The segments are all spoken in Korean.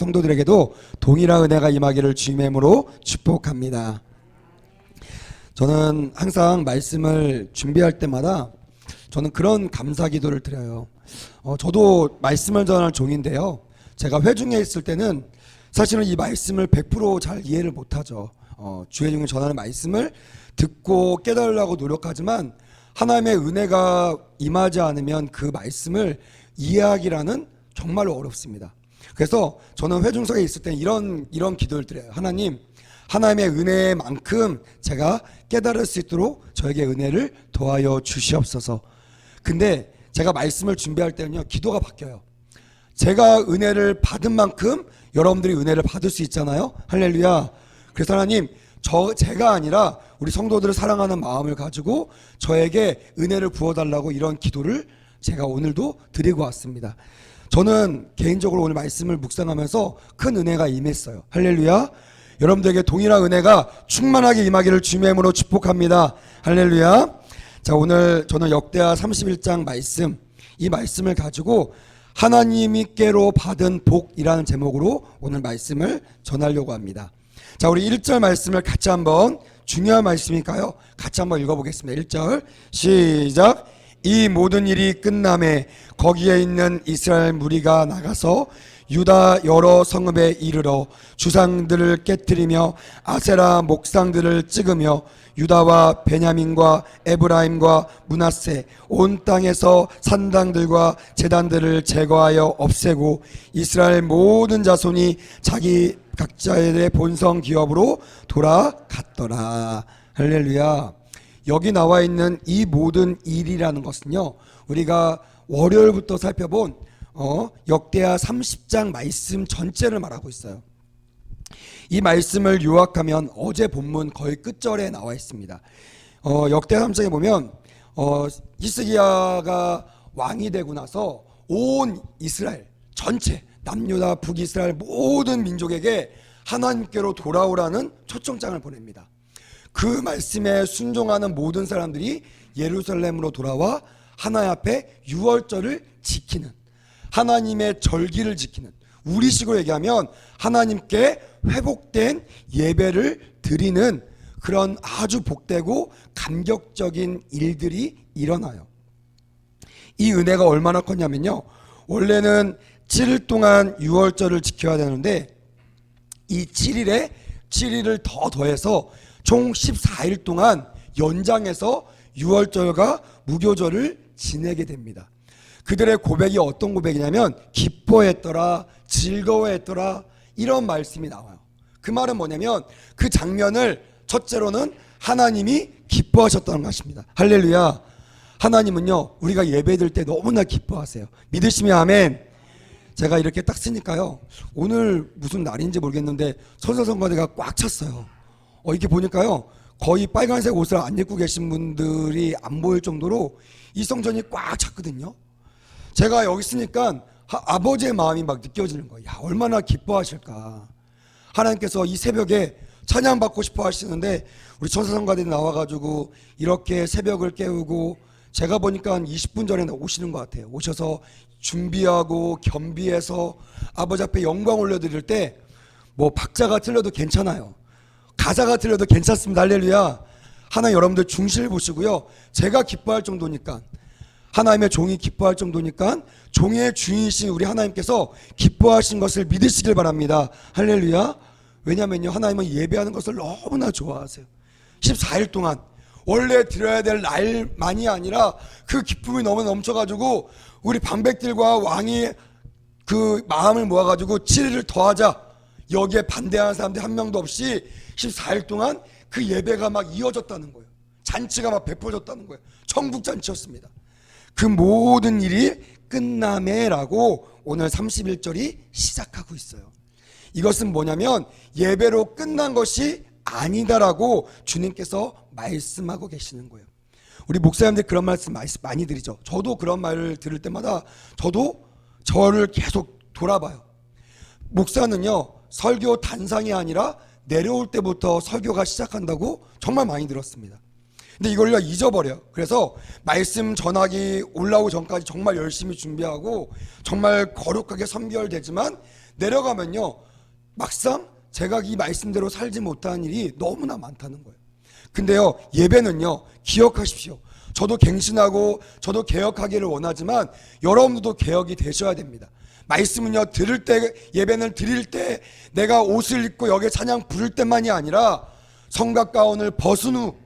성도들에게도 동일한 은혜가 임하기를 주님의 이름으로 축복합니다. 저는 항상 말씀을 준비할 때마다 저는 그런 감사 기도를 드려요. 저도 말씀을 전하는 종인데요, 제가 회중에 있을 때는 사실은 이 말씀을 100% 잘 이해를 못하죠. 주의 종이 전하는 말씀을 듣고 깨달으려고 노력하지만 하나님의 은혜가 임하지 않으면 그 말씀을 이해하기라는 정말로 어렵습니다. 그래서 저는 회중석에 있을 때 이런 기도를 드려요. 하나님, 하나님의 은혜만큼 제가 깨달을 수 있도록 저에게 은혜를 더하여 주시옵소서. 근데 제가 말씀을 준비할 때는요, 기도가 바뀌어요. 제가 은혜를 받은 만큼 여러분들이 은혜를 받을 수 있잖아요. 할렐루야. 그래서 하나님, 제가 아니라 우리 성도들을 사랑하는 마음을 가지고 저에게 은혜를 부어달라고 이런 기도를 제가 오늘도 드리고 왔습니다. 저는 개인적으로 오늘 말씀을 묵상하면서 큰 은혜가 임했어요. 할렐루야. 여러분들에게 동일한 은혜가 충만하게 임하기를 주님의 이름으로 축복합니다. 할렐루야. 자, 오늘 저는 역대하 31장 말씀, 이 말씀을 가지고 하나님께로 받은 복이라는 제목으로 오늘 말씀을 전하려고 합니다. 자, 우리 1절 말씀을 같이 한번, 중요한 말씀이니까요, 같이 한번 읽어보겠습니다. 1절 시작. 이 모든 일이 끝남에 거기에 있는 이스라엘 무리가 나가서 유다 여러 성읍에 이르러 주상들을 깨뜨리며 아세라 목상들을 찍으며 유다와 베냐민과 에브라임과 므낫세 온 땅에서 산당들과 제단들을 제거하여 없애고 이스라엘 모든 자손이 자기 각자의 본성 기업으로 돌아갔더라. 할렐루야. 여기 나와 있는 이 모든 일이라는 것은요, 우리가 월요일부터 살펴본 역대하 30장 말씀 전체를 말하고 있어요. 이 말씀을 요약하면 어제 본문 거의 끝절에 나와 있습니다. 역대하 3장에 보면 히스기야가 왕이 되고 나서 온 이스라엘 전체, 남유다 북이스라엘 모든 민족에게 하나님께로 돌아오라는 초청장을 보냅니다. 그 말씀에 순종하는 모든 사람들이 예루살렘으로 돌아와 하나님 앞에 유월절을 지키는, 하나님의 절기를 지키는, 우리식으로 얘기하면 하나님께 회복된 예배를 드리는 그런 아주 복되고 감격적인 일들이 일어나요. 이 은혜가 얼마나 컸냐면요, 원래는 7일 동안 유월절을 지켜야 되는데 이 7일을 더 더해서 총 14일 동안 연장해서 유월절과 무교절을 지내게 됩니다. 그들의 고백이 어떤 고백이냐면 기뻐했더라, 즐거워했더라, 이런 말씀이 나와요. 그 말은 뭐냐면 그 장면을 첫째로는 하나님이 기뻐하셨다는 것입니다. 할렐루야. 하나님은요, 우리가 예배드릴 때 너무나 기뻐하세요. 믿으시면 아멘. 제가 이렇게 딱 쓰니까요, 오늘 무슨 날인지 모르겠는데 천사성가대가 꽉 찼어요. 이렇게 보니까요, 거의 빨간색 옷을 안 입고 계신 분들이 안 보일 정도로 이 성전이 꽉 찼거든요. 제가 여기 있으니까 아버지의 마음이 막 느껴지는 거예요. 야, 얼마나 기뻐하실까. 하나님께서 이 새벽에 찬양받고 싶어 하시는데 우리 천사성가들이 나와가지고 이렇게 새벽을 깨우고, 제가 보니까 한 20분 전에 오시는 것 같아요. 오셔서 준비하고 겸비해서 아버지 앞에 영광 올려드릴 때 뭐 박자가 틀려도 괜찮아요, 가사가 틀려도 괜찮습니다. 할렐루야. 하나님, 여러분들 중심을 보시고요, 제가 기뻐할 정도니까, 하나님의 종이 기뻐할 정도니까 종의 주인이신 우리 하나님께서 기뻐하신 것을 믿으시길 바랍니다. 할렐루야. 왜냐면요, 하나님은 예배하는 것을 너무나 좋아하세요. 14일 동안 원래 드려야 될 날만이 아니라 그 기쁨이 너무 넘쳐가지고 우리 방백들과 왕이 그 마음을 모아가지고 7일을 더하자, 여기에 반대하는 사람들이 한 명도 없이 14일 동안 그 예배가 막 이어졌다는 거예요. 잔치가 막 베풀어졌다는 거예요. 천국 잔치였습니다. 그 모든 일이 끝남에라고 오늘 31절이 시작하고 있어요. 이것은 뭐냐면 예배로 끝난 것이 아니다라고 주님께서 말씀하고 계시는 거예요. 우리 목사님들 그런 말씀 많이 드리죠. 저도 그런 말을 들을 때마다 저도 저를 계속 돌아봐요. 목사는요, 설교 단상이 아니라 내려올 때부터 설교가 시작한다고 정말 많이 들었습니다. 근데 이걸 우리가 잊어버려요. 그래서 말씀 전하기 올라오기 전까지 정말 열심히 준비하고 정말 거룩하게 선별되지만 내려가면요, 막상 제가 이 말씀대로 살지 못하는 일이 너무나 많다는 거예요. 근데요, 예배는요, 기억하십시오. 저도 갱신하고 저도 개혁하기를 원하지만 여러분들도 개혁이 되셔야 됩니다. 말씀은요, 들을 때, 예배는 드릴 때 내가 옷을 입고 여기에 찬양 부를 때만이 아니라 성각 가운을 벗은 후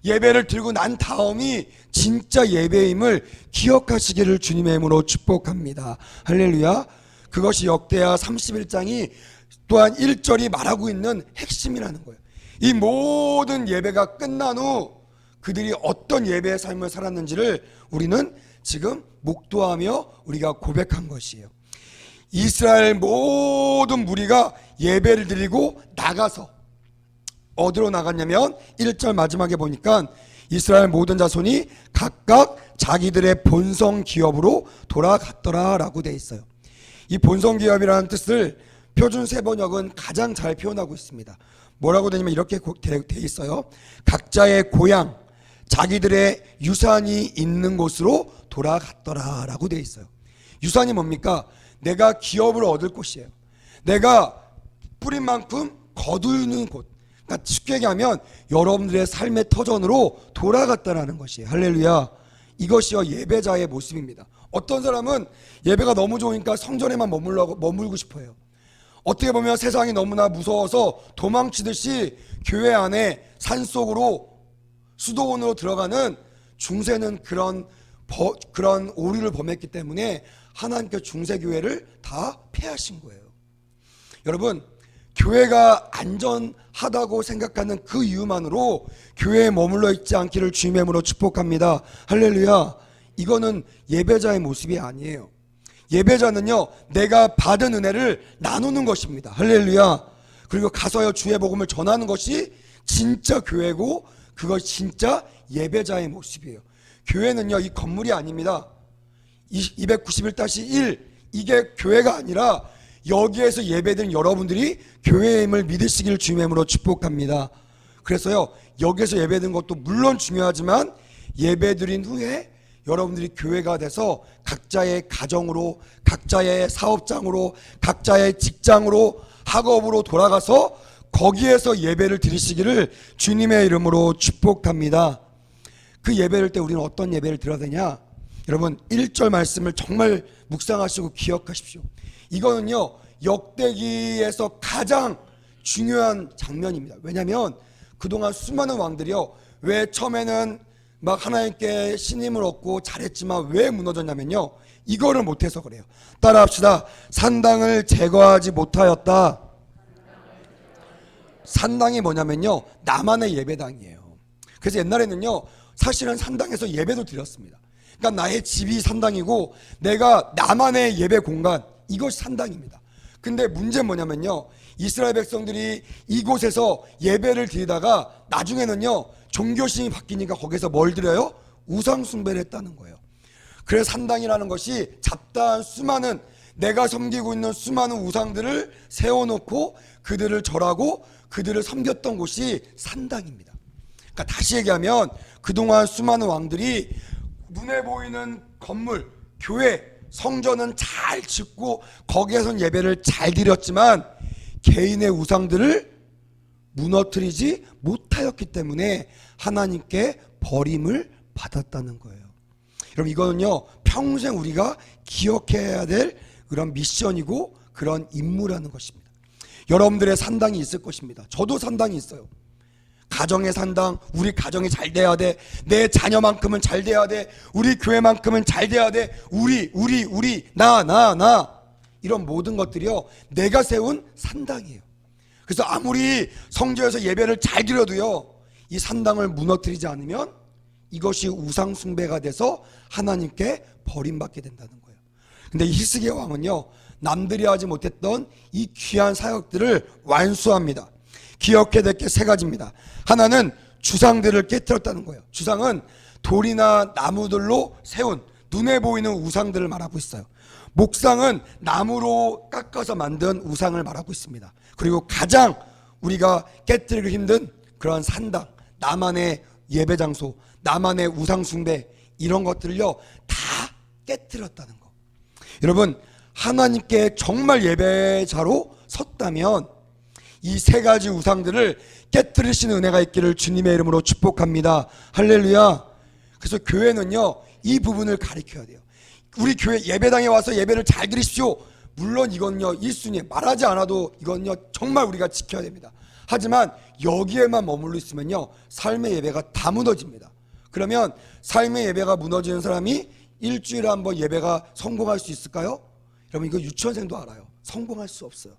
예배를 들고 난 다음이 진짜 예배임을 기억하시기를 주님의 이름으로 축복합니다. 할렐루야. 그것이 역대하 31장이 또한 1절이 말하고 있는 핵심이라는 거예요. 이 모든 예배가 끝난 후 그들이 어떤 예배의 삶을 살았는지를 우리는 지금 목도하며 우리가 고백한 것이에요. 이스라엘 모든 무리가 예배를 드리고 나가서 어디로 나갔냐면 1절 마지막에 보니까 이스라엘 모든 자손이 각각 자기들의 본성 기업으로 돌아갔더라 라고 돼 있어요. 이 본성 기업이라는 뜻을 표준 세번역은 가장 잘 표현하고 있습니다. 뭐라고 되냐면 이렇게 돼 있어요. 각자의 고향, 자기들의 유산이 있는 곳으로 돌아갔더라 라고 돼 있어요. 유산이 뭡니까? 내가 기업을 얻을 곳이에요. 내가 뿌린 만큼 거두는 곳. 그러니까 쉽게 얘기하면 여러분들의 삶의 터전으로 돌아갔다라는 것이에요. 할렐루야. 이것이요 예배자의 모습입니다. 어떤 사람은 예배가 너무 좋으니까 성전에만 머물고 싶어요. 어떻게 보면 세상이 너무나 무서워서 도망치듯이 교회 안에 산속으로 수도원으로 들어가는 중세는 그런 오류를 범했기 때문에 하나님께 중세교회를 다 폐하신 거예요. 여러분, 교회가 안전하다고 생각하는 그 이유만으로 교회에 머물러 있지 않기를 주님의 이름으로 축복합니다. 할렐루야. 이거는 예배자의 모습이 아니에요. 예배자는요, 내가 받은 은혜를 나누는 것입니다. 할렐루야. 그리고 가서요 주의 복음을 전하는 것이 진짜 교회고 그것이 진짜 예배자의 모습이에요. 교회는요 이 건물이 아닙니다. 291-1 이게 교회가 아니라 여기에서 예배드린 여러분들이 교회의 힘을 믿으시기를 주님의 이름으로 축복합니다. 그래서요 여기에서 예배드린 것도 물론 중요하지만 예배드린 후에 여러분들이 교회가 돼서 각자의 가정으로, 각자의 사업장으로, 각자의 직장으로, 학업으로 돌아가서 거기에서 예배를 드리시기를 주님의 이름으로 축복합니다. 그 예배를 때 우리는 어떤 예배를 드려야 되냐? 여러분 1절 말씀을 정말 묵상하시고 기억하십시오. 이거는요 역대기에서 가장 중요한 장면입니다. 왜냐하면 그동안 수많은 왕들이요 왜 처음에는 막 하나님께 신임을 얻고 잘했지만 왜 무너졌냐면요 이거를 못해서 그래요. 따라합시다. 산당을 제거하지 못하였다. 산당이 뭐냐면요 나만의 예배당이에요. 그래서 옛날에는요 사실은 산당에서 예배도 드렸습니다. 그러니까 나의 집이 산당이고 내가 나만의 예배 공간, 이것이 산당입니다. 근데 문제는 뭐냐면요 이스라엘 백성들이 이곳에서 예배를 드리다가 나중에는요 종교심이 바뀌니까 거기서 뭘 드려요? 우상 숭배를 했다는 거예요. 그래서 산당이라는 것이 잡다한 수많은, 내가 섬기고 있는 수많은 우상들을 세워놓고 그들을 절하고 그들을 섬겼던 곳이 산당입니다. 그러니까 다시 얘기하면 그동안 수많은 왕들이 눈에 보이는 건물, 교회, 성전은 잘 짓고 거기에선 예배를 잘 드렸지만 개인의 우상들을 무너뜨리지 못하였기 때문에 하나님께 버림을 받았다는 거예요. 여러분 이거는요 평생 우리가 기억해야 될 그런 미션이고 그런 임무라는 것입니다. 여러분들의 산당이 있을 것입니다. 저도 산당이 있어요. 가정의 산당, 우리 가정이 잘 돼야 돼. 내 자녀만큼은 잘 돼야 돼. 우리 교회만큼은 잘 돼야 돼. 우리 나 이런 모든 것들이요 내가 세운 산당이에요. 그래서 아무리 성전에서 예배를 잘 드려도요 이 산당을 무너뜨리지 않으면 이것이 우상 숭배가 돼서 하나님께 버림받게 된다는 거예요. 근데 이 히스기야 왕은요 남들이 하지 못했던 이 귀한 사역들을 완수합니다. 기억해야 될 게 세 가지입니다. 하나는 주상들을 깨뜨렸다는 거예요. 주상은 돌이나 나무들로 세운 눈에 보이는 우상들을 말하고 있어요. 목상은 나무로 깎아서 만든 우상을 말하고 있습니다. 그리고 가장 우리가 깨뜨리기 힘든 그런 산당, 나만의 예배장소, 나만의 우상 숭배, 이런 것들을요 다 깨뜨렸다는 거. 여러분 하나님께 정말 예배자로 섰다면 이 세 가지 우상들을 깨뜨리시는 은혜가 있기를 주님의 이름으로 축복합니다. 할렐루야. 그래서 교회는요, 이 부분을 가르쳐야 돼요. 우리 교회 예배당에 와서 예배를 잘 드리십시오. 물론 이건요 1순위 말하지 않아도 이건요 정말 우리가 지켜야 됩니다. 하지만 여기에만 머물러 있으면요 삶의 예배가 다 무너집니다. 그러면 삶의 예배가 무너지는 사람이 일주일에 한 번 예배가 성공할 수 있을까요? 여러분 이거 유치원생도 알아요. 성공할 수 없어요.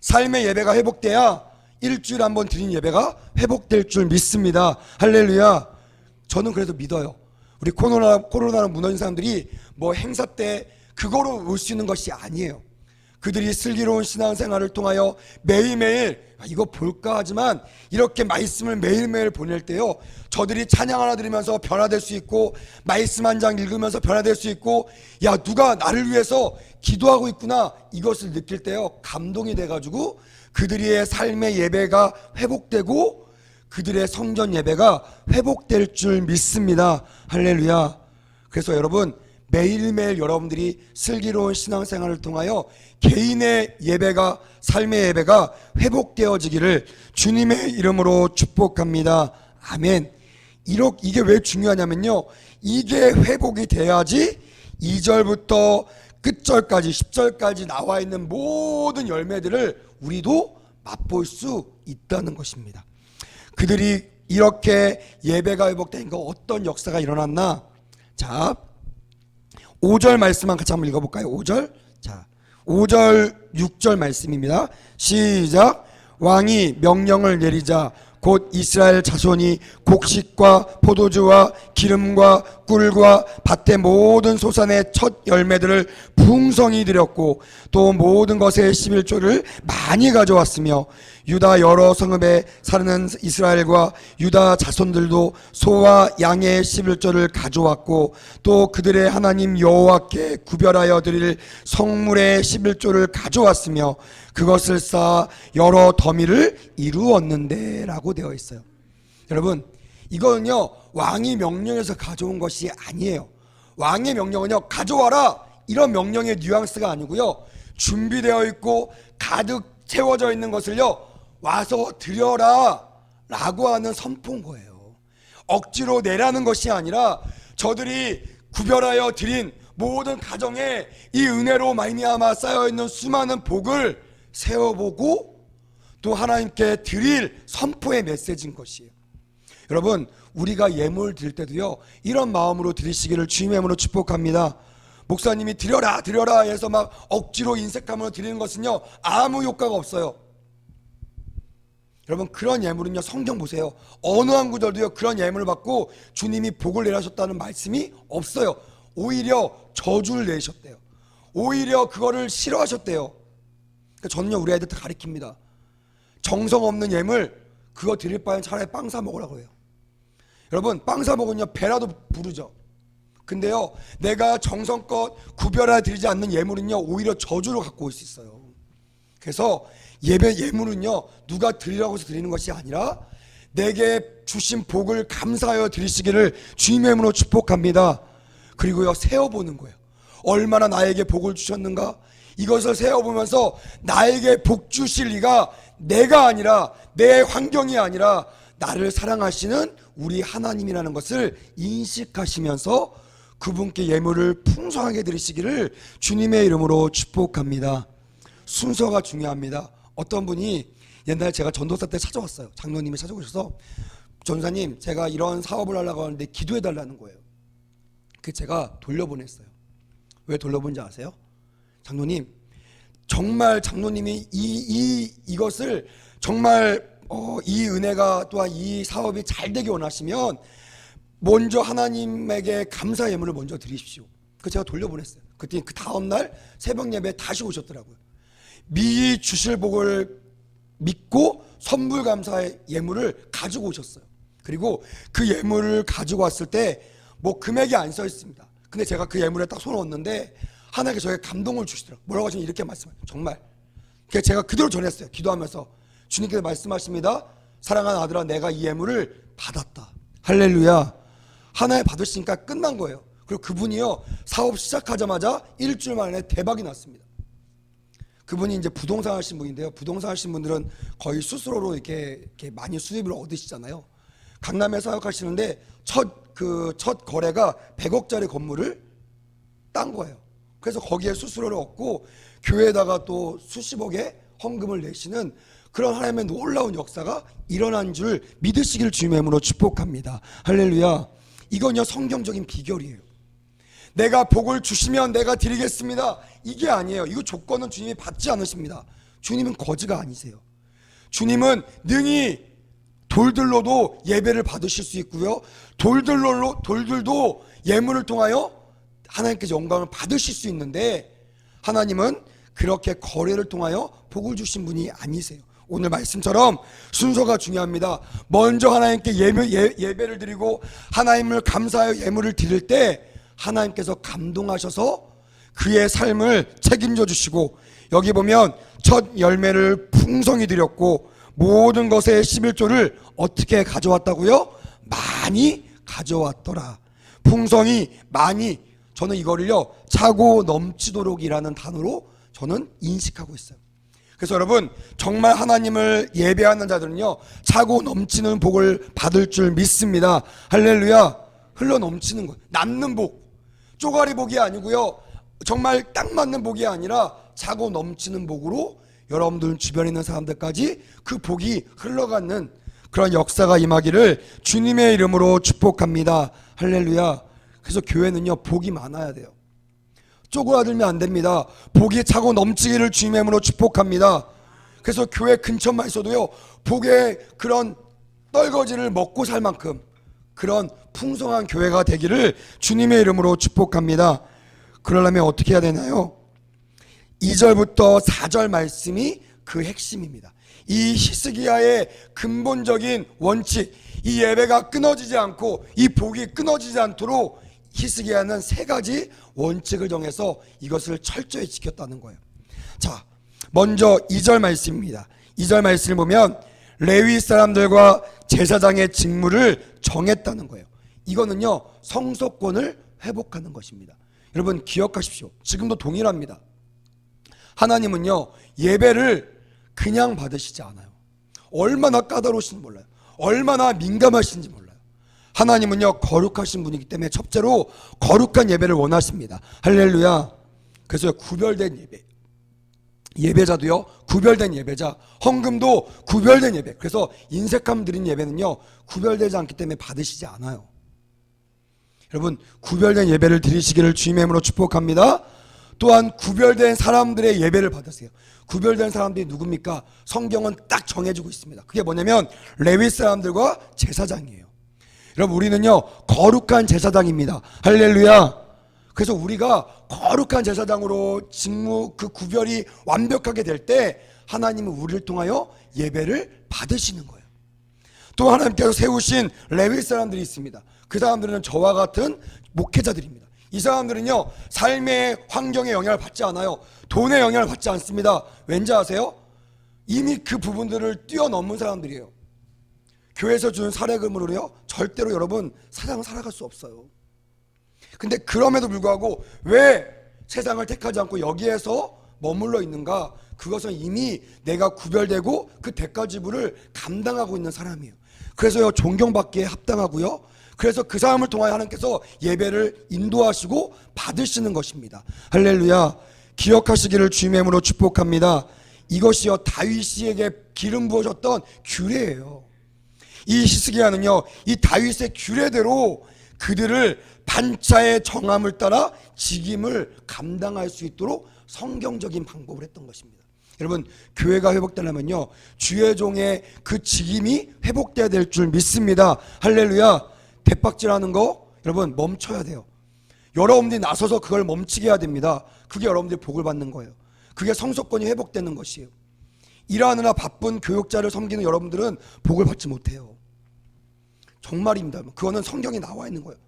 삶의 예배가 회복돼야 일주일에 한 번 드린 예배가 회복될 줄 믿습니다. 할렐루야. 저는 그래도 믿어요. 우리 코로나로 무너진 사람들이 뭐 행사 때 그거로 올 수 있는 것이 아니에요. 그들이 슬기로운 신앙생활을 통하여 매일매일 이거 볼까 하지만 이렇게 말씀을 매일매일 보낼 때요 저들이 찬양 하나 들으면서 변화될 수 있고 말씀 한 장 읽으면서 변화될 수 있고 야 누가 나를 위해서 기도하고 있구나 이것을 느낄 때요 감동이 돼가지고 그들의 삶의 예배가 회복되고 그들의 성전 예배가 회복될 줄 믿습니다. 할렐루야. 그래서 여러분 매일매일 여러분들이 슬기로운 신앙생활을 통하여 개인의 예배가 삶의 예배가 회복되어지기를 주님의 이름으로 축복합니다. 아멘. 이게 왜 중요하냐면요 이게 회복이 돼야지 2절부터 끝절까지 10절까지 나와 있는 모든 열매들을 우리도 맛볼 수 있다는 것입니다. 그들이 이렇게 예배가 회복되니까 어떤 역사가 일어났나? 자 5절 말씀만 같이 한번 읽어볼까요? 5절. 자, 5절, 6절 말씀입니다. 시작. 왕이 명령을 내리자 곧 이스라엘 자손이 곡식과 포도주와 기름과 꿀과 밭의 모든 소산의 첫 열매들을 풍성히 드렸고 또 모든 것의 11조를 많이 가져왔으며 유다 여러 성읍에 사는 이스라엘과 유다 자손들도 소와 양의 11조를 가져왔고 또 그들의 하나님 여호와께 구별하여 드릴 성물의 11조를 가져왔으며 그것을 쌓아 여러 더미를 이루었는데 라고 되어 있어요. 여러분 이거는요 왕이 명령해서 가져온 것이 아니에요. 왕의 명령은요 가져와라 이런 명령의 뉘앙스가 아니고요 준비되어 있고 가득 채워져 있는 것을요 와서 드려라 라고 하는 선포인 거예요. 억지로 내라는 것이 아니라 저들이 구별하여 드린 모든 가정에 이 은혜로 말미암아 쌓여있는 수많은 복을 세워보고 또 하나님께 드릴 선포의 메시지인 것이에요. 여러분 우리가 예물 드릴 때도요 이런 마음으로 드리시기를 주님의 이름으로 축복합니다. 목사님이 드려라 드려라 해서 막 억지로 인색함으로 드리는 것은요 아무 효과가 없어요. 여러분 그런 예물은요 성경 보세요. 어느 한 구절도요 그런 예물을 받고 주님이 복을 내라셨다는 말씀이 없어요. 오히려 저주를 내셨대요. 오히려 그거를 싫어하셨대요. 그러니까 저는요 우리 아이들 다 가르칩니다. 정성 없는 예물 그거 드릴 바엔 차라리 빵 사 먹으라고 해요. 여러분 빵 사 먹으면요 배라도 부르죠. 근데요 내가 정성껏 구별해 드리지 않는 예물은요 오히려 저주를 갖고 올 수 있어요. 그래서 예물은요 누가 드리라고 해서 드리는 것이 아니라 내게 주신 복을 감사하여 드리시기를 주님의 이름으로 축복합니다. 그리고요 세어보는 거예요. 얼마나 나에게 복을 주셨는가 이것을 세어보면서 나에게 복 주실 이가 내가 아니라 내 환경이 아니라 나를 사랑하시는 우리 하나님이라는 것을 인식하시면서 그분께 예물을 풍성하게 드리시기를 주님의 이름으로 축복합니다. 순서가 중요합니다. 어떤 분이 옛날에 제가 전도사 때 찾아왔어요. 장로님이 찾아오셔서 전사님 제가 이런 사업을 하려고 하는데 기도해 달라는 거예요. 그 제가 돌려보냈어요. 왜 돌려본지 아세요? 장로님 정말 장로님이 이것을 정말 이 은혜가 또한 이 사업이 잘 되기 원하시면 먼저 하나님에게 감사 예물을 먼저 드리십시오. 그 제가 돌려보냈어요. 그때 그 다음날 새벽 예배에 다시 오셨더라고요. 미리 주실 복을 믿고 선불 감사의 예물을 가지고 오셨어요. 그리고 그 예물을 가지고 왔을 때 뭐 금액이 안 써 있습니다. 근데 제가 그 예물에 딱 손을 얹는데 하나님께 저에게 감동을 주시더라고요. 뭐라고 하시면 이렇게 말씀해요. 정말 그래서 제가 그대로 전했어요. 기도하면서 주님께서 말씀하십니다. 사랑하는 아들아 내가 이 예물을 받았다. 할렐루야. 하나에 받으시니까 끝난 거예요. 그리고 그분이요 사업 시작하자마자 일주일 만에 대박이 났습니다. 그분이 이제 부동산 하신 분인데요. 부동산 하신 분들은 거의 스스로로 이렇게 많이 수입을 얻으시잖아요. 강남에 사역하시는데 첫 거래가 100억짜리 건물을 딴 거예요. 그래서 거기에 수수료를 얻고 교회에다가 또 수십억의 헌금을 내시는 그런 하나님의 놀라운 역사가 일어난 줄 믿으시길 주님의 이름으로 축복합니다. 할렐루야. 이건요 성경적인 비결이에요. 내가 복을 주시면 내가 드리겠습니다. 이게 아니에요. 이거 조건은 주님이 받지 않으십니다. 주님은 거지가 아니세요. 주님은 능히 돌들로도 예배를 받으실 수 있고요. 돌들도 예물을 통하여 하나님께서 영광을 받으실 수 있는데 하나님은 그렇게 거래를 통하여 복을 주신 분이 아니세요. 오늘 말씀처럼 순서가 중요합니다. 먼저 하나님께 예배를 드리고 하나님을 감사하여 예물을 드릴 때 하나님께서 감동하셔서 그의 삶을 책임져 주시고 여기 보면 첫 열매를 풍성히 드렸고 모든 것의 11조를 어떻게 가져왔다고요? 많이 가져왔더라. 풍성히 많이, 저는 이거를요 차고 넘치도록이라는 단어로 저는 인식하고 있어요. 그래서 여러분 정말 하나님을 예배하는 자들은요 차고 넘치는 복을 받을 줄 믿습니다. 할렐루야. 흘러 넘치는 것, 남는 복, 쪼가리 복이 아니고요 정말 딱 맞는 복이 아니라 차고 넘치는 복으로 여러분들 주변에 있는 사람들까지 그 복이 흘러가는 그런 역사가 임하기를 주님의 이름으로 축복합니다. 할렐루야. 그래서 교회는요 복이 많아야 돼요. 쪼그라들면 안 됩니다. 복이 차고 넘치기를 주님의 이름으로 축복합니다. 그래서 교회 근처만 있어도요 복의 그런 떨거지를 먹고 살 만큼 그런 풍성한 교회가 되기를 주님의 이름으로 축복합니다. 그러려면 어떻게 해야 되나요? 2절부터 4절 말씀이 그 핵심입니다. 이 히스기야의 근본적인 원칙, 이 예배가 끊어지지 않고 이 복이 끊어지지 않도록 히스기야는 3가지 원칙을 정해서 이것을 철저히 지켰다는 거예요. 자, 먼저 2절 말씀입니다. 2절 말씀을 보면 레위 사람들과 제사장의 직무를 정했다는 거예요. 이거는요 성소권을 회복하는 것입니다. 여러분 기억하십시오. 지금도 동일합니다. 하나님은요 예배를 그냥 받으시지 않아요. 얼마나 까다로우신지 몰라요. 얼마나 민감하신지 몰라요. 하나님은요 거룩하신 분이기 때문에 첫째로 거룩한 예배를 원하십니다. 할렐루야. 그래서 구별된 예배, 예배자도요 구별된 예배자, 헌금도 구별된 예배. 그래서 인색함 드린 예배는요 구별되지 않기 때문에 받으시지 않아요. 여러분 구별된 예배를 드리시기를 주님의 이름으로 축복합니다. 또한 구별된 사람들의 예배를 받으세요. 구별된 사람들이 누굽니까? 성경은 딱 정해지고 있습니다. 그게 뭐냐면 레위 사람들과 제사장이에요. 여러분 우리는요 거룩한 제사장입니다. 할렐루야. 그래서 우리가 거룩한 제사장으로 직무 그 구별이 완벽하게 될 때 하나님은 우리를 통하여 예배를 받으시는 거예요. 또 하나님께서 세우신 레위 사람들이 있습니다. 그 사람들은 저와 같은 목회자들입니다. 이 사람들은요 삶의 환경에 영향을 받지 않아요. 돈에 영향을 받지 않습니다. 왠지 아세요? 이미 그 부분들을 뛰어넘은 사람들이에요. 교회에서 주는 사례금으로요 절대로 여러분 세상을 살아갈 수 없어요. 근데 그럼에도 불구하고 왜 세상을 택하지 않고 여기에서 머물러 있는가? 그것은 이미 내가 구별되고 그 대가 지불을 감당하고 있는 사람이에요. 그래서요 존경받기에 합당하고요. 그래서 그 사람을 통하여 하나님께서 예배를 인도하시고 받으시는 것입니다. 할렐루야. 기억하시기를 주님의 이름으로 축복합니다. 이것이요 다윗에게 기름 부어졌던 규례예요. 이 히스기야는요 이 다윗의 규례대로 그들을 반차의 정함을 따라 직임을 감당할 수 있도록 성경적인 방법을 했던 것입니다. 여러분 교회가 회복되려면요 주의 종의 그 직임이 회복돼야 될 줄 믿습니다. 할렐루야. 대박질하는 거 여러분 멈춰야 돼요. 여러분들이 나서서 그걸 멈추게 해야 됩니다. 그게 여러분들이 복을 받는 거예요. 그게 성소권이 회복되는 것이에요. 일하느라 바쁜 교육자를 섬기는 여러분들은 복을 받지 못해요. 정말입니다. 그거는 성경에 나와 있는 거예요.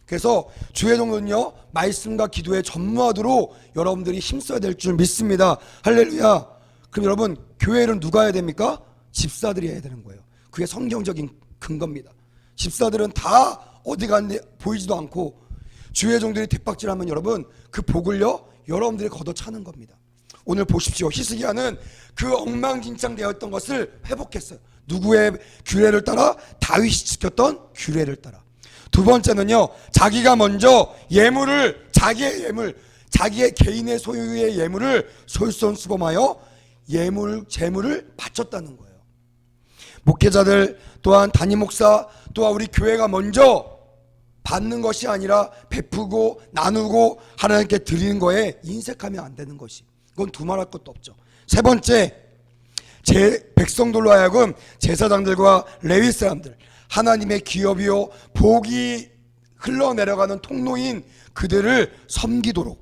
그래서 주의 종은요 말씀과 기도에 전무하도록 여러분들이 힘써야 될 줄 믿습니다. 할렐루야. 그럼 여러분 교회를 누가 해야 됩니까? 집사들이 해야 되는 거예요. 그게 성경적인 근거입니다. 집사들은 다 어디 갔는데 보이지도 않고 주의 종들이 대박질하면 여러분 그 복을요 여러분들이 걷어차는 겁니다. 오늘 보십시오. 히스기야는 그 엉망진창 되었던 것을 회복했어요. 누구의 규례를 따라? 다윗이 지켰던 규례를 따라. 두 번째는요, 자기가 먼저 자기의 예물, 자기의 개인의 소유의 예물을 솔선수범하여 재물을 바쳤다는 거예요. 목회자들 또한 담임 목사 또한 우리 교회가 먼저 받는 것이 아니라 베푸고 나누고 하나님께 드리는 거에 인색하면 안 되는 것이, 이건 두말할 것도 없죠. 세 번째, 백성들로 하여금 제사장들과 레위 사람들, 하나님의 기업이요 복이 흘러내려가는 통로인 그들을 섬기도록,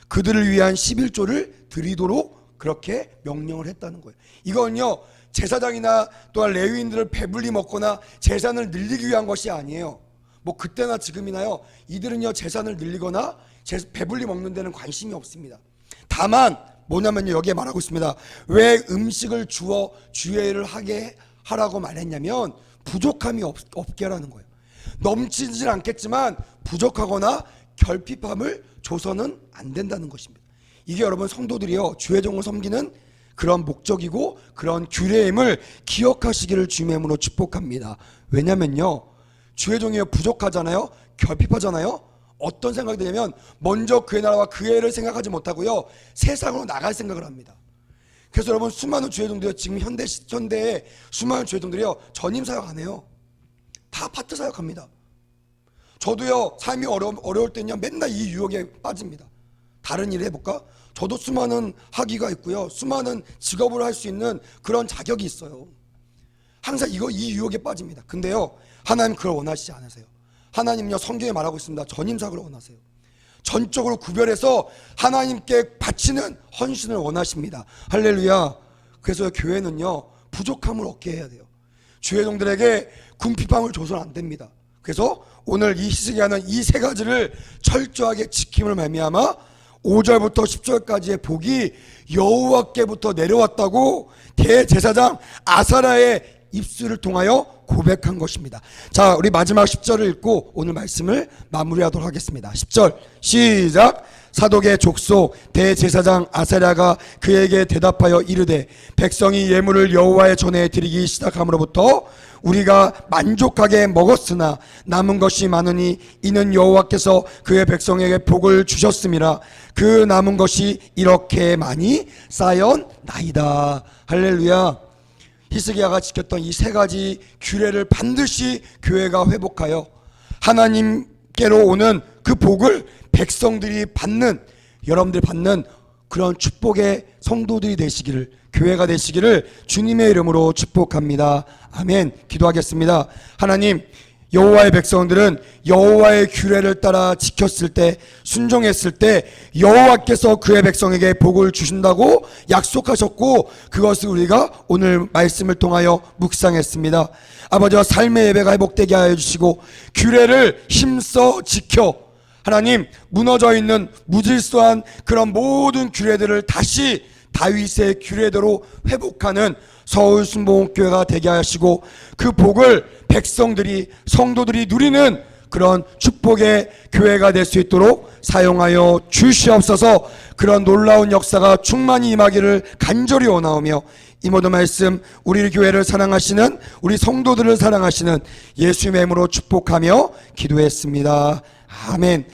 그들을 위한 11조를 드리도록 그렇게 명령을 했다는 거예요. 이건요, 제사장이나 또한 레위인들을 배불리 먹거나 재산을 늘리기 위한 것이 아니에요. 뭐 그때나 지금이나요, 이들은요 재산을 늘리거나 배불리 먹는 데는 관심이 없습니다. 다만 뭐냐면요, 여기에 말하고 있습니다. 왜 음식을 주어 주례를 하게 하라고 말했냐면 부족함이 없게 하라는 거예요. 넘치질 않겠지만 부족하거나 결핍함을 줘서는 안 된다는 것입니다. 이게 여러분 성도들이요 주의종을 섬기는 그런 목적이고 그런 규례임을 기억하시기를 주님의 이름으로 축복합니다. 왜냐면요, 주의종이 부족하잖아요, 결핍하잖아요. 어떤 생각이 드냐면 먼저 그의 나라와 그의 애를 생각하지 못하고요 세상으로 나갈 생각을 합니다. 그래서 여러분 수많은 주의종들이요, 지금 현대의 수많은 주의종들이요 전임 사역 안 해요. 다 파트 사역합니다. 저도요 삶이 어려울 때는요 맨날 이 유혹에 빠집니다. 다른 일을 해볼까? 저도 수많은 학위가 있고요, 수많은 직업을 할 수 있는 그런 자격이 있어요. 항상 이 유혹에 빠집니다. 근데요 하나님 그걸 원하시지 않으세요. 하나님은요 성경에 말하고 있습니다. 전임 사역을 원하세요. 전적으로 구별해서 하나님께 바치는 헌신을 원하십니다. 할렐루야. 그래서 교회는요 부족함을 얻게 해야 돼요. 주회종들에게 궁핍함을 줘서는 안 됩니다. 그래서 오늘 이 히스기야는 이 세 가지를 철저하게 지킴을 말미암아 5절부터 10절까지의 복이 여호와께부터 내려왔다고 대제사장 아사랴의 입술을 통하여 고백한 것입니다. 자, 우리 마지막 10절을 읽고 오늘 말씀을 마무리하도록 하겠습니다. 10절 시작. 사독의 족속 대제사장 아사랴가 그에게 대답하여 이르되 백성이 예물을 여호와의 전에 드리기 시작함으로부터 우리가 만족하게 먹었으나 남은 것이 많으니 이는 여호와께서 그의 백성에게 복을 주셨음이라. 그 남은 것이 이렇게 많이 쌓였나이다. 할렐루야. 히스기야가 지켰던 이 세 가지 규례를 반드시 교회가 회복하여 하나님께로 오는 그 복을 백성들이 받는, 여러분들이 받는 그런 축복의 성도들이 되시기를, 교회가 되시기를 주님의 이름으로 축복합니다. 아멘. 기도하겠습니다. 하나님, 여호와의 백성들은 여호와의 규례를 따라 지켰을 때, 순종했을 때 여호와께서 그의 백성에게 복을 주신다고 약속하셨고 그것을 우리가 오늘 말씀을 통하여 묵상했습니다. 아버지와 삶의 예배가 회복되게 하여 주시고 규례를 힘써 지켜 하나님 무너져 있는 무질서한 그런 모든 규례들을 다시 다윗의 규례대로 회복하는 서울순복음교회가 되게 하시고 그 복을 백성들이, 성도들이 누리는 그런 축복의 교회가 될 수 있도록 사용하여 주시옵소서. 그런 놀라운 역사가 충만히 임하기를 간절히 원하오며 이 모든 말씀 우리 교회를 사랑하시는, 우리 성도들을 사랑하시는 예수님의 이름으로 축복하며 기도했습니다. 아멘.